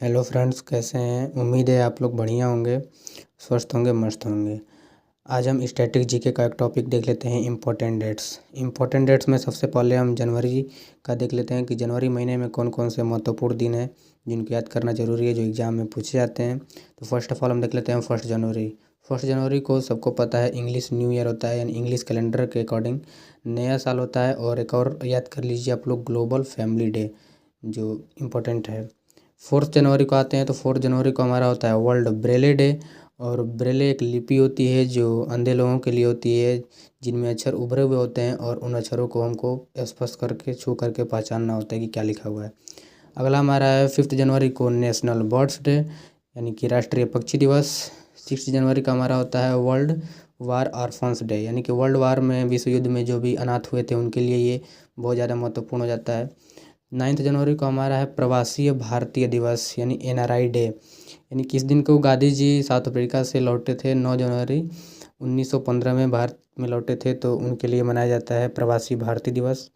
Hello friends, कैसे हैं। उम्मीद है आप लोग बढ़िया होंगे, स्वस्थ होंगे, मस्त होंगे। आज हम स्टैटिक जीके का एक टॉपिक देख लेते हैं, इम्पोर्टेंट डेट्स। इम्पोर्टेंट डेट्स में सबसे पहले हम जनवरी का देख लेते हैं कि जनवरी महीने में कौन कौन से महत्वपूर्ण दिन हैं जिनको याद करना ज़रूरी है, जो एग्ज़ाम में पूछे जाते हैं। तो फर्स्ट ऑफ ऑल हम देख लेते हैं 1 जनवरी। 1 जनवरी को सबको पता है इंग्लिश न्यू ईयर होता है, यानी इंग्लिश कैलेंडर के अकॉर्डिंग नया साल होता है। और एक और याद कर लीजिए आप लोग, ग्लोबल फैमिली डे जो इम्पोर्टेंट है। 4 जनवरी को आते हैं तो 4 जनवरी को हमारा होता है वर्ल्ड ब्रेले डे। और ब्रेले एक लिपि होती है जो अंधे लोगों के लिए होती है, जिनमें अक्षर उभरे हुए होते हैं और उन अक्षरों को हमको स्पर्श करके, छू करके पहचानना होता है कि क्या लिखा हुआ है। अगला हमारा है 5 जनवरी को नेशनल बर्ड्स डे, यानी कि राष्ट्रीय पक्षी दिवस। 6 जनवरी का हमारा होता है वर्ल्ड वार ऑर्फन्स डे, यानी कि वर्ल्ड वार में, विश्व युद्ध में जो भी अनाथ हुए थे उनके लिए ये बहुत ज़्यादा महत्वपूर्ण हो जाता है। 9 जनवरी को हमारा है प्रवासी भारतीय दिवस, यानी NRI डे, यानी किस दिन को गांधी जी साउथ अफ्रीका से लौटे थे। 9 जनवरी 1915 में भारत में लौटे थे, तो उनके लिए मनाया जाता है प्रवासी भारतीय दिवस।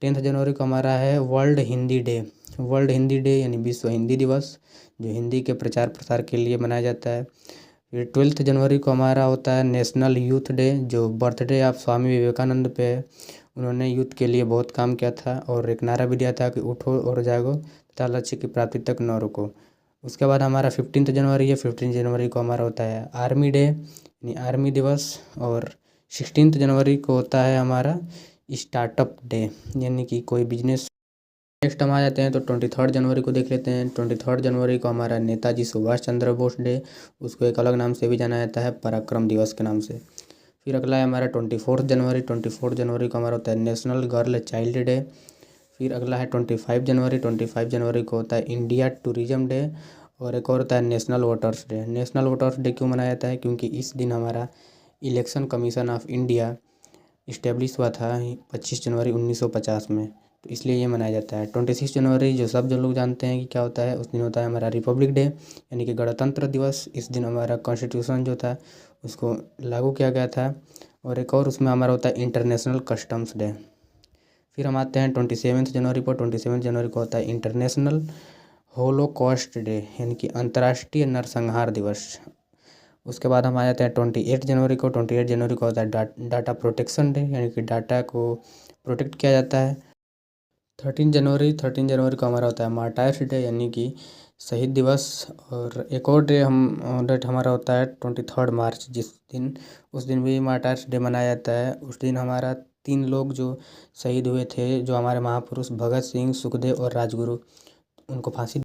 10 जनवरी को हमारा है world Hindi day. World Hindi day यानी विश्व हिंदी दिवस, जो हिंदी के प्रचार प्रसार के लिए मनाया जाता है। फिर 12 जनवरी को हमारा होता है नेशनल यूथ डे, जो बर्थडे आप स्वामी विवेकानंद पे है। उन्होंने यूथ के लिए बहुत काम किया था और एक नारा भी दिया था कि उठो और जागो तथा लक्ष्य की प्राप्ति तक न रुको। उसके बाद हमारा 15 जनवरी है। 15 जनवरी को हमारा होता है आर्मी डे, यानी आर्मी दिवस। और 16 जनवरी को होता है हमारा स्टार्टअप डे, यानी कि कोई बिजनेस। नेक्स्ट हम आ जाते हैं तो 23 जनवरी को देख लेते हैं। 23 जनवरी को हमारा नेताजी सुभाष चंद्र बोस डे, उसको एक अलग नाम से भी जाना जाता है, पराक्रम दिवस के नाम से। फिर अगला है हमारा 24 जनवरी। 24 जनवरी को हमारा होता है नेशनल गर्ल चाइल्ड डे। फिर अगला है 25 जनवरी। 25 जनवरी को होता है इंडिया टूरिज्म डे। और एक और होता है national voters day. National voters day क्यों मनाया जाता है? क्योंकि इस दिन हमारा election commission of India establish हुआ था 25 जनवरी 1950 में, तो इसलिए ये मनाया जाता है। 26 जनवरी जो सब जो लोग जानते हैं कि क्या होता है, उस दिन होता है हमारा रिपब्लिक डे, यानी कि गणतंत्र दिवस। इस दिन हमारा कॉन्स्टिट्यूशन जो था उसको लागू किया गया था। और एक और उसमें हमारा होता है इंटरनेशनल कस्टम्स डे। फिर हम आते हैं 27 जनवरी पर। 27 जनवरी को होता है इंटरनेशनल होलोकॉस्ट डे, यानी कि अंतर्राष्ट्रीय नरसंहार दिवस। उसके बाद हम आ जाते हैं 28 जनवरी को। 28 जनवरी को होता है डाटा प्रोटेक्शन डे, यानी कि डाटा को प्रोटेक्ट किया जाता है। 13 जनवरी को हमारा होता है मार्टायर्स डे, यानी कि शहीद दिवस। और एक और डेट हमारा होता है 23 मार्च, जिस दिन, उस दिन भी मार्टायर्स डे मनाया जाता है। उस दिन हमारा 3 लोग जो शहीद हुए थे, जो हमारे महापुरुष भगत सिंह, सुखदेव और राजगुरु, उनको फांसी